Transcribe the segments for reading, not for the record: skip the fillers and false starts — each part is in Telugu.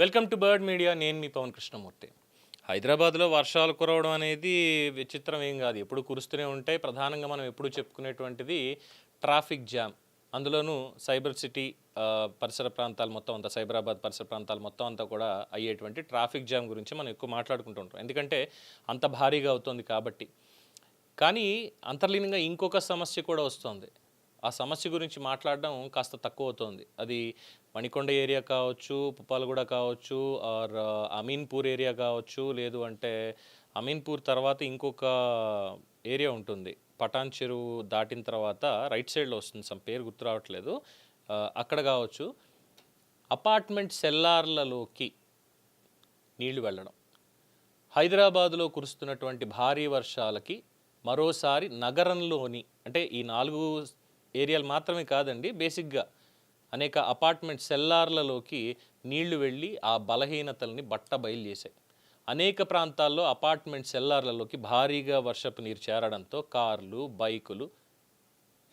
Welcome to bird media. నేను మీ పవన్ కృష్ణమూర్తి. హైదరాబాద్లో వర్షాలు కురవడం అనేది విచిత్రం ఏం కాదు, ఎప్పుడు కురుస్తూనే ఉంటాయి. ప్రధానంగా మనం ఎప్పుడు చెప్పుకునేటువంటిది ట్రాఫిక్ జామ్, అందులోనూ సైబర్ సిటీ పరిసర ప్రాంతాలు మొత్తం అంతా, సైబరాబాద్ పరిసర ప్రాంతాలు మొత్తం అంతా కూడా అయ్యేటువంటి ట్రాఫిక్ జామ్ గురించి మనం ఎక్కువ మాట్లాడుకుంటూ ఉంటాం, ఎందుకంటే అంత భారీగా అవుతుంది కాబట్టి. కానీ అంతర్లీనంగా ఇంకొక సమస్య కూడా వస్తుంది. ఆ సమస్య గురించి మాట్లాడడం కాస్త తక్కువ అవుతుంది. అది మణికొండ ఏరియా కావచ్చు, పుప్పాలగూడ కావచ్చు, ఆర్ అమీన్పూర్ ఏరియా కావచ్చు, లేదు అంటే అమీన్పూర్ తర్వాత ఇంకొక ఏరియా ఉంటుంది, పటాన్ చెరువు దాటిన తర్వాత రైట్ సైడ్లో వస్తుంది, సమ్ పేరు గుర్తు రావట్లేదు, అక్కడ కావచ్చు. అపార్ట్మెంట్ సెల్లార్లలోకి నీళ్లు వెళ్ళడం, హైదరాబాదులో కురుస్తున్నటువంటి భారీ వర్షాలకి మరోసారి నగరంలోని, అంటే ఈ 4 ఏరియాలు మాత్రమే కాదండి, బేసిక్గా అనేక అపార్ట్మెంట్ సెల్లార్లలోకి నీళ్లు వెళ్ళి ఆ బలహీనతల్ని బట్టబయలు చేశాయి. అనేక ప్రాంతాల్లో అపార్ట్మెంట్ సెల్లార్లలోకి భారీగా వర్షపు నీరు చేరడంతో కార్లు, బైకులు,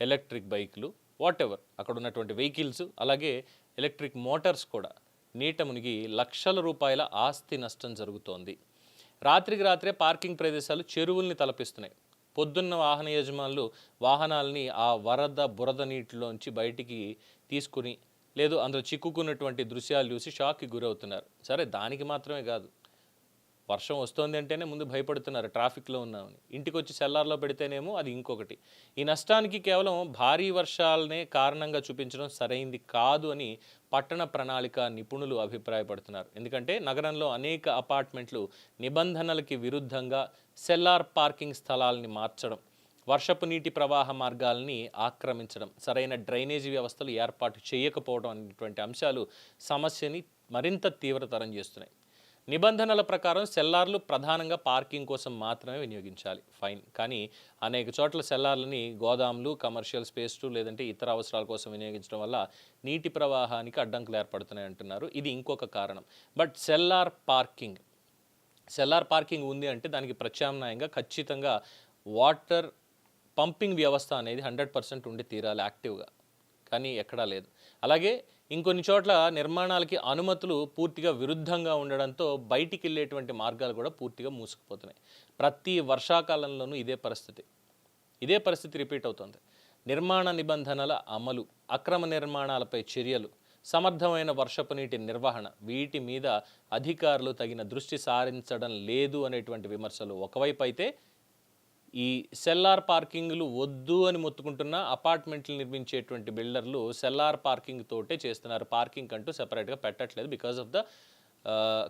ఎలక్ట్రిక్ బైకులు, వాట్ ఎవర్ అక్కడ ఉన్నటువంటి వెహికల్స్, అలాగే ఎలక్ట్రిక్ మోటార్స్ కూడా నీట మునిగి లక్షల రూపాయల ఆస్తి నష్టం జరుగుతోంది. రాత్రికి రాత్రే పార్కింగ్ ప్రదేశాలు చెరువుల్ని తలపిస్తున్నాయి. పొద్దున్న వాహన యజమానులు వాహనాలని ఆ వరద బురద నీటిలోంచి బయటికి తీసుకుని, లేదు అందులో చిక్కుకున్నటువంటి దృశ్యాలు చూసి షాక్కి గురవుతున్నారు. సరే, దానికి మాత్రమే కాదు, వర్షం వస్తుంది అంటేనే ముందు భయపడుతున్నారు, ట్రాఫిక్లో ఉన్నామని. ఇంటికి వచ్చి సెల్లార్లో పెడితేనేమో అది ఇంకొకటి. ఈ నష్టానికి కేవలం భారీ వర్షాలనే కారణంగా చూపించడం సరైంది కాదు అని పట్టణ ప్రణాళిక నిపుణులు అభిప్రాయపడుతున్నారు. ఎందుకంటే నగరంలో అనేక అపార్ట్మెంట్లు నిబంధనలకి విరుద్ధంగా సెల్లార్ పార్కింగ్ స్థలాల్ని మార్చడం, వర్షపు నీటి ప్రవాహ మార్గాల్ని ఆక్రమించడం, సరైన డ్రైనేజీ వ్యవస్థలు ఏర్పాటు చేయకపోవడం అనేటువంటి అంశాలు సమస్యని మరింత తీవ్రతరం చేస్తున్నాయి. నిబంధనల ప్రకారం సెల్లార్లు ప్రధానంగా పార్కింగ్ కోసం మాత్రమే వినియోగించాలి, ఫైన్. కానీ అనేక చోట్ల సెల్లార్లని గోదాములు, కమర్షియల్ స్పేస్లు, లేదంటే ఇతర అవసరాల కోసం వినియోగించడం వల్ల నీటి ప్రవాహానికి అడ్డంకులు ఏర్పడుతున్నాయి అంటున్నారు. ఇది ఇంకొక కారణం. బట్ సెల్లార్ పార్కింగ్ ఉంది అంటే దానికి ప్రత్యామ్నాయంగా ఖచ్చితంగా వాటర్ పంపింగ్ వ్యవస్థ అనేది 100% ఉండి తీరాలి యాక్టివ్గా, కానీ ఎక్కడా లేదు. అలాగే ఇంకొన్ని చోట్ల నిర్మాణాలకి అనుమతులు పూర్తిగా విరుద్ధంగా ఉండడంతో బయటికి వెళ్ళేటువంటి మార్గాలు కూడా పూర్తిగా మూసుకుపోతున్నాయి. ప్రతి వర్షాకాలంలోనూ ఇదే పరిస్థితి రిపీట్ అవుతుంది. నిర్మాణ నిబంధనల అమలు, అక్రమ నిర్మాణాలపై చర్యలు, సమర్థమైన వర్షపు నీటి నిర్వహణ, వీటి మీద అధికారులు తగిన దృష్టి సారించడం లేదు అనేటువంటి విమర్శలు ఒకవైపు అయితే, ఈ సెల్లార్ పార్కింగ్లు వద్దు అని మొత్తుకుంటున్న అపార్ట్మెంట్లు నిర్మించేటువంటి బిల్డర్లు సెల్లార్ పార్కింగ్ తోటే చేస్తున్నారు. పార్కింగ్ అంటూ సెపరేట్గా పెట్టట్లేదు, బికాజ్ ఆఫ్ ద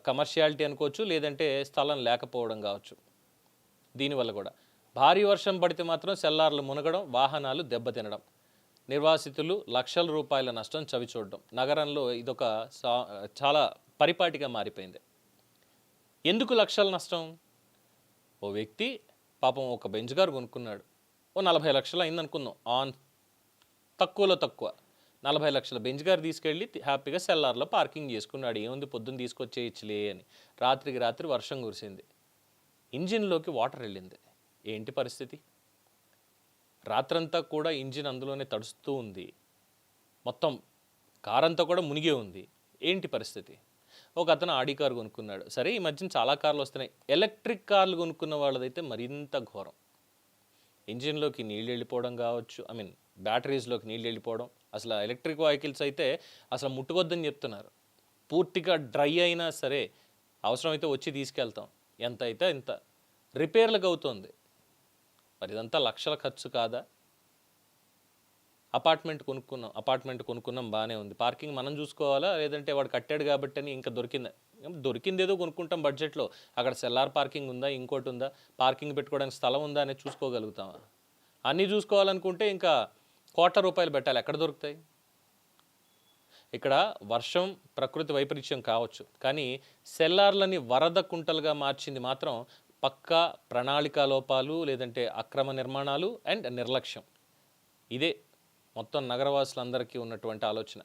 కమర్షియాలిటీ అనుకోవచ్చు, లేదంటే స్థలం లేకపోవడం కావచ్చు. దీనివల్ల కూడా భారీ వర్షం పడితే మాత్రం సెల్లార్లు మునగడం, వాహనాలు దెబ్బతినడం, నిర్వాసితులు లక్షల రూపాయల నష్టం చవిచూడడం, నగరంలో ఇదొక చాలా పరిపాటిగా మారిపోయింది. ఎందుకు లక్షల నష్టం? ఓ వ్యక్తి పాపం ఒక బెంచ్ కారు కొనుక్కున్నాడు, ఓ 40 లక్షలు అయింది అనుకుందాం, ఆన్ తక్కువలో తక్కువ 40 లక్షల బెంచ్ కారు తీసుకెళ్ళి హ్యాపీగా సెల్లార్లో పార్కింగ్ చేసుకున్నాడు. ఏముంది, పొద్దున్న తీసుకొచ్చేయచ్చులే అని. రాత్రికి రాత్రి వర్షం కురిసింది, ఇంజిన్లోకి వాటర్ వెళ్ళింది. ఏంటి పరిస్థితి? రాత్రంతా కూడా ఇంజిన్ అందులోనే తడుస్తూ ఉంది, మొత్తం కారంతా కూడా మునిగే ఉంది. ఏంటి పరిస్థితి? ఒక అతను ఆడి కారు కొనుక్కున్నాడు. సరే, ఈ మధ్యన చాలా కార్లు వస్తున్నాయి. ఎలక్ట్రిక్ కార్లు కొనుక్కున్న వాళ్ళదైతే మరింత ఘోరం. ఇంజిన్లోకి నీళ్ళు వెళ్ళిపోవడం కావచ్చు, బ్యాటరీస్లోకి నీళ్ళు వెళ్ళిపోవడం. అసలు ఎలక్ట్రిక్ వెహికల్స్ అయితే అసలు ముట్టుకొద్దని చెప్తున్నారు. పూర్తిగా డ్రై అయినా సరే అవసరమైతే వచ్చి తీసుకెళ్తాం, ఎంత అయితే ఇంత, రిపేర్లకు అవుతుంది. మరి ఇదంతా లక్షల ఖర్చు కాదా? అపార్ట్మెంట్ కొనుక్కున్నాం బాగానే ఉంది, పార్కింగ్ మనం చూసుకోవాలా, లేదంటే వాడు కట్టాడు కాబట్టి అని ఇంకా దొరికిందేదో కొనుక్కుంటాం బడ్జెట్లో. అక్కడ సెల్లార్ పార్కింగ్ ఉందా, ఇంకోటి ఉందా, పార్కింగ్ పెట్టుకోవడానికి స్థలం ఉందా అనేది చూసుకోగలుగుతామా? అన్నీ చూసుకోవాలనుకుంటే ఇంకా ₹1,00,00,000 పెట్టాలి, ఎక్కడ దొరుకుతాయి? ఇక్కడ వర్షం ప్రకృతి వైపరీత్యం కావచ్చు, కానీ సెల్లార్లని వరద కుంటలుగా మార్చింది మాత్రం పక్కా ప్రణాళికా లోపాలు, లేదంటే అక్రమ నిర్మాణాలు అండ్ నిర్లక్ష్యం. ఇదే మొత్తం నగరవాసులందరికీ ఉన్నటువంటి ఆలోచన.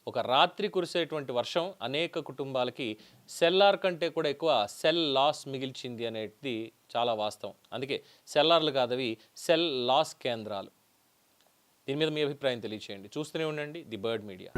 ఒక రాత్రి కురిసేటువంటి వర్షం అనేక కుటుంబాలకి సెల్లార్ కంటే కూడా ఎక్కువ సెల్ లాస్ మిగిల్చింది అనేది చాలా వాస్తవం. అందుకే సెల్లార్లు కాదవి సెల్ లాస్ కేంద్రాలు. దీని మీద మీ అభిప్రాయం తెలియచేయండి. చూస్తూనే ఉండండి ది బర్డ్ మీడియా.